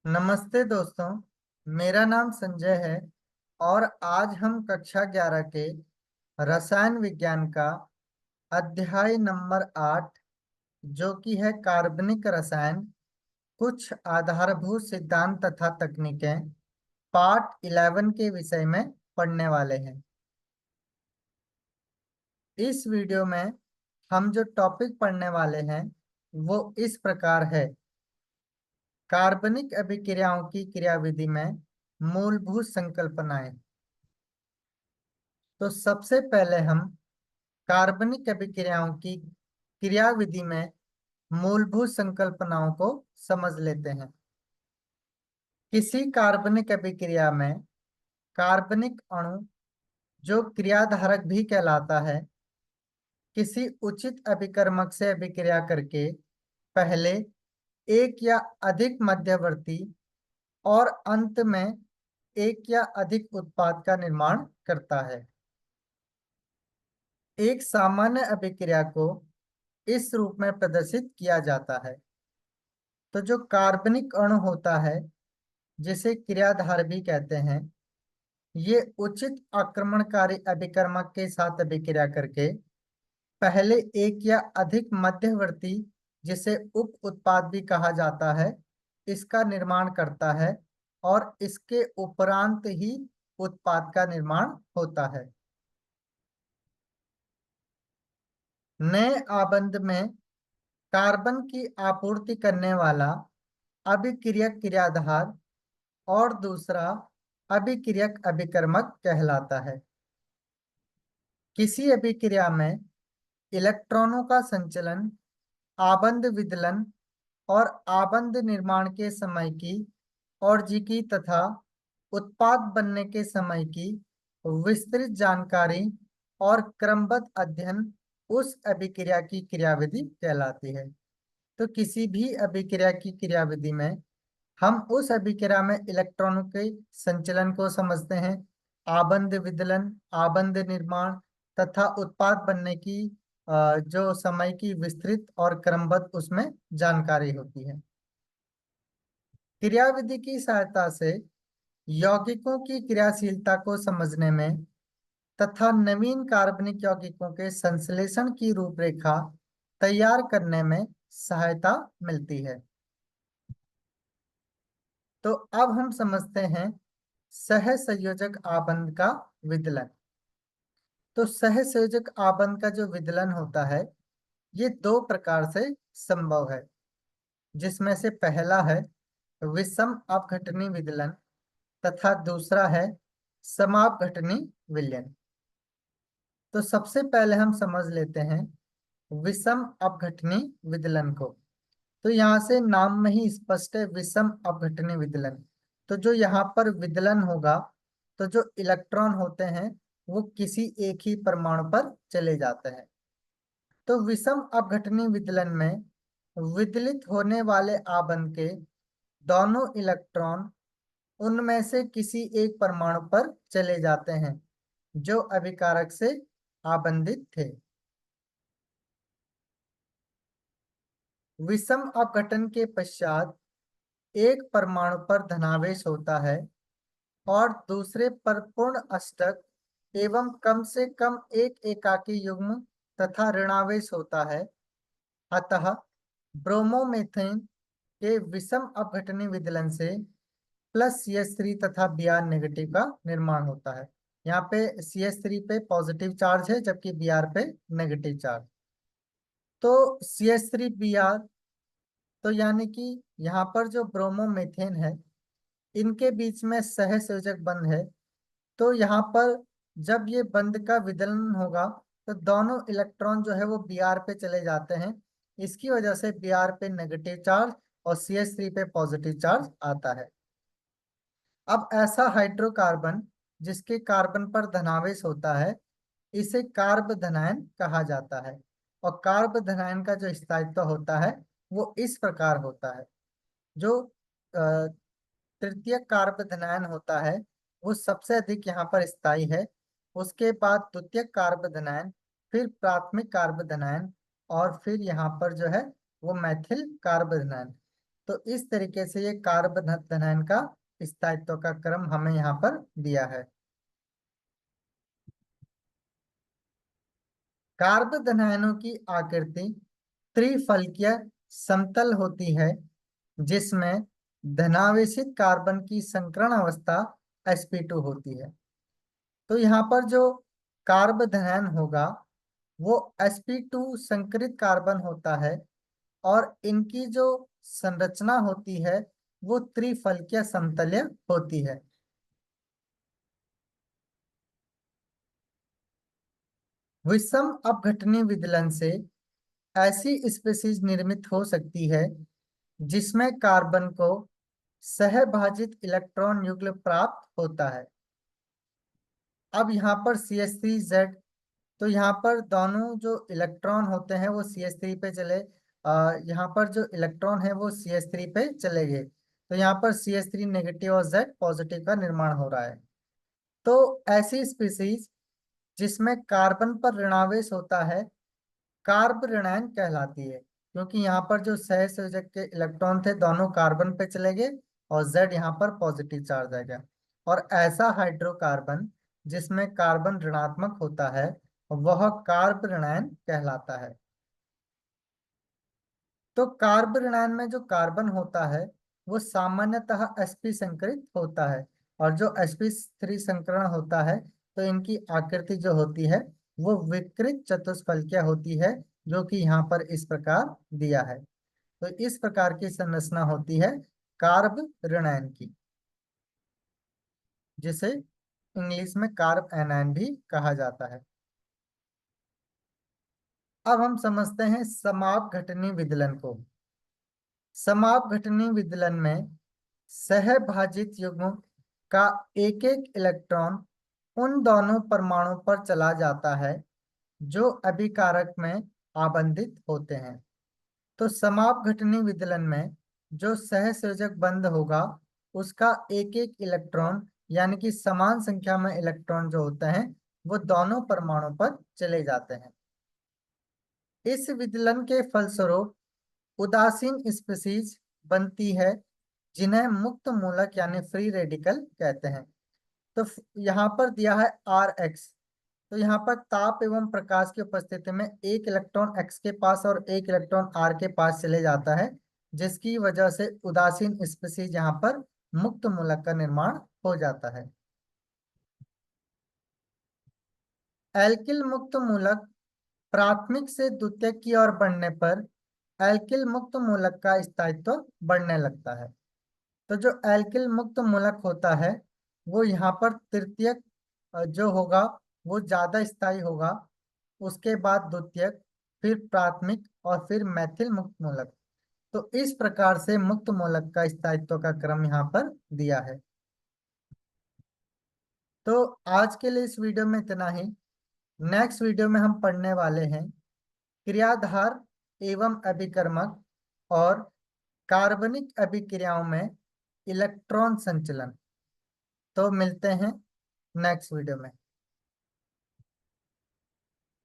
नमस्ते दोस्तों। मेरा नाम संजय है और आज हम कक्षा 11 के रसायन विज्ञान का अध्याय नंबर 8 जो कि है कार्बनिक रसायन, कुछ आधारभूत सिद्धांत तथा तकनीकें, पार्ट 11 के विषय में पढ़ने वाले हैं। इस वीडियो में हम जो टॉपिक पढ़ने वाले हैं वो इस प्रकार है। कार्बनिक अभिक्रियाओं की क्रियाविधि में मूलभूत संकल्पनाएं। तो सबसे पहले हम कार्बनिक अभिक्रियाओं की क्रियाविधि में मूलभूत संकल्पनाओं को समझ लेते हैं। किसी कार्बनिक अभिक्रिया में कार्बनिक अणु, जो क्रियाधारक भी कहलाता है, किसी उचित अभिकर्मक से अभिक्रिया करके पहले एक या अधिक मध्यवर्ती और अंत में एक या अधिक उत्पाद का निर्माण करता है। एक सामान्य अभिक्रिया को इस रूप में प्रदर्शित किया जाता है। तो जो कार्बनिक अणु होता है, जिसे क्रियाधार भी कहते हैं, ये उचित आक्रमणकारी अभिकर्मक के साथ अभिक्रिया करके पहले एक या अधिक मध्यवर्ती, जिसे उप उत्पाद भी कहा जाता है, इसका निर्माण करता है और इसके उपरांत ही उत्पाद का निर्माण होता है। नए आबंध में कार्बन की आपूर्ति करने वाला अभिक्रियक क्रियाधार और दूसरा अभिक्रियक अभिकर्मक कहलाता है। किसी अभिक्रिया में इलेक्ट्रॉनों का संचलन, आबंध विदलन और आबंध निर्माण के समय की और जी की तथा उत्पाद बनने के समय की विस्तृत जानकारी और क्रमबद्ध अध्ययन उस अभिक्रिया की क्रियाविधि कहलाती है। तो किसी भी अभिक्रिया की क्रियाविधि में हम उस अभिक्रिया में इलेक्ट्रॉनों के संचलन को समझते हैं, आबंध विदलन, आबंध निर्माण तथा उत्पाद बनने की जो समय की विस्तृत और क्रमबद्ध उसमें जानकारी होती है। क्रियाविधि की सहायता से यौगिकों की क्रियाशीलता को समझने में तथा नवीन कार्बनिक यौगिकों के संश्लेषण की रूपरेखा तैयार करने में सहायता मिलती है। तो अब हम समझते हैं सहसंयोजक आबंध का विदलन। तो सहसंयोजक आबंध का जो विदलन होता है, ये दो प्रकार से संभव है, जिसमें से पहला है विषम अपघटनी विदलन तथा दूसरा है समापघटनी विलयन। तो सबसे पहले हम समझ लेते हैं विषम अपघटनी विदलन को। तो यहाँ से नाम में ही स्पष्ट है, विषम अपघटनी विदलन। तो जो यहाँ पर विदलन होगा, तो जो इलेक्ट्रॉन होते हैं वो किसी एक ही परमाणु पर चले जाते हैं। तो विषम अपघटनी विदलन में विदलित होने वाले आबंध के दोनों इलेक्ट्रॉन उनमें से किसी एक परमाणु पर चले जाते हैं जो अभिकारक से आबंधित थे। विषम अपघटन के पश्चात एक परमाणु पर धनावेश होता है और दूसरे पर पूर्ण अष्टक एवं कम से कम एक एकाकी युग्म तथा ऋणावेश होता है। अतः ब्रोमोमेथेन के विषम अपघटनी विदलन से प्लस CH3 तथा Br नेगेटिव का निर्माण होता है। यहाँ पे CH3 पे पॉजिटिव चार्ज है जबकि Br पे नेगेटिव चार्ज। तो CH3Br, तो यानी कि यहाँ पर जो ब्रोमोमेथेन है, इनके बीच में सहसंयोजक बंध है। तो यहाँ पर जब ये बंध का विदलन होगा तो दोनों इलेक्ट्रॉन जो है वो Br पे चले जाते हैं। इसकी वजह से Br पे नेगेटिव चार्ज और CH3 पे पॉजिटिव चार्ज आता है। अब ऐसा हाइड्रोकार्बन जिसके कार्बन पर धनावेश होता है, इसे कार्ब धनायन कहा जाता है। और कार्ब धनायन का जो स्थायित्व होता है वो इस प्रकार होता है। जो तृतीय कार्ब धनायन होता है वो सबसे अधिक यहाँ पर स्थायी है। उसके बाद द्वितीय कार्ब धनायन, फिर प्राथमिक कार्ब धनायन और फिर यहाँ पर जो है वो मैथिल कार्ब धनायन। तो इस तरीके से ये कार्बोधनायन का स्थायित्व का क्रम हमें यहाँ पर दिया है। कार्बोधनायनों की आकृति त्रिफलकीय समतल होती है, जिसमें धनावेशित कार्बन की संकरण अवस्था sp2 होती है। तो यहाँ पर जो कार्बोधनायन होगा वो sp2 संकरित कार्बन होता है और इनकी जो संरचना होती है वो त्रिफलकीय समतल्य होती है। विषम अपघटनीय विदलन से ऐसी स्पीशीज निर्मित हो सकती है जिसमें कार्बन को सहभाजित इलेक्ट्रॉन युग्म प्राप्त होता है। अब यहाँ पर CH3Z, तो यहाँ पर दोनों जो इलेक्ट्रॉन होते हैं वो CH3 पे चले, यहाँ पर जो इलेक्ट्रॉन है वो CH3 पे चले गए, तो यहाँ पर CH3 नेगेटिव और Z पॉजिटिव का निर्माण हो रहा है। तो ऐसी स्पीसीज जिसमें कार्बन पर ऋणावेश होता है कार्ब ऋणायन कहलाती है, क्योंकि यहाँ पर जो सहसंयोजक के इलेक्ट्रॉन थे दोनों कार्बन पे चले गए और Z यहाँ पर पॉजिटिव चार्ज आ गया। और ऐसा हाइड्रोकार्बन जिसमें कार्बन ऋणात्मक होता है वह कार्ब ऋणायन कहलाता है। तो कार्ब ऋणायन में जो कार्बन होता है वो सामान्यतः sp संकरित होता है, और जो sp3 संकरण होता है तो इनकी आकृति जो होती है वो विकृत चतुष्फलकीय होती है, जो कि यहाँ पर इस प्रकार दिया है। तो इस प्रकार की संरचना होती है कार्ब ऋणायन की, जिसे इंग्लिश में कार्ब एनायन भी कहा जाता है। अब हम समझते हैं समापघटनीय विदलन को। समापघटनीय विदलन में सहभाजित युग्म का एक एक इलेक्ट्रॉन उन दोनों परमाणु पर चला जाता है जो अभिकारक में आबंधित होते हैं। तो समापघटनीय विदलन में जो सहसंयोजक बंध होगा उसका एक एक इलेक्ट्रॉन यानी कि समान संख्या में इलेक्ट्रॉन जो होते हैं वो दोनों परमाणु पर चले जाते हैं। इस विदलन के फलस्वरूप उदासीन स्पीशीज बनती है जिन्हें मुक्त मूलक यानी फ्री रेडिकल कहते हैं। तो यहाँ पर दिया है Rx, तो यहाँ पर ताप एवं प्रकाश की उपस्थिति में एक इलेक्ट्रॉन X के पास और एक इलेक्ट्रॉन R के पास चले जाता है, जिसकी वजह से उदासीन स्पीशीज यहाँ पर मुक्त मूलक का निर्माण हो जाता है। एल्किल मुक्त मूलक प्राथमिक से द्वितीयक की ओर बढ़ने पर एल्किल मुक्त मूलक का स्थायित्व बढ़ने लगता है। तो जो एल्किल मुक्त मूलक होता है वो यहाँ पर तृतीयक जो होगा वो ज्यादा स्थायी होगा, उसके बाद द्वितीयक, फिर प्राथमिक और फिर मैथिल मुक्त मूलक। तो इस प्रकार से मुक्त मूलक का स्थायित्व का क्रम यहाँ पर दिया है। तो आज के लिए इस वीडियो में इतना ही। नेक्स्ट वीडियो में हम पढ़ने वाले हैं क्रियाधार एवं अभिकर्मक और कार्बनिक अभिक्रियाओं में इलेक्ट्रॉन संचलन। तो मिलते हैं नेक्स्ट वीडियो में।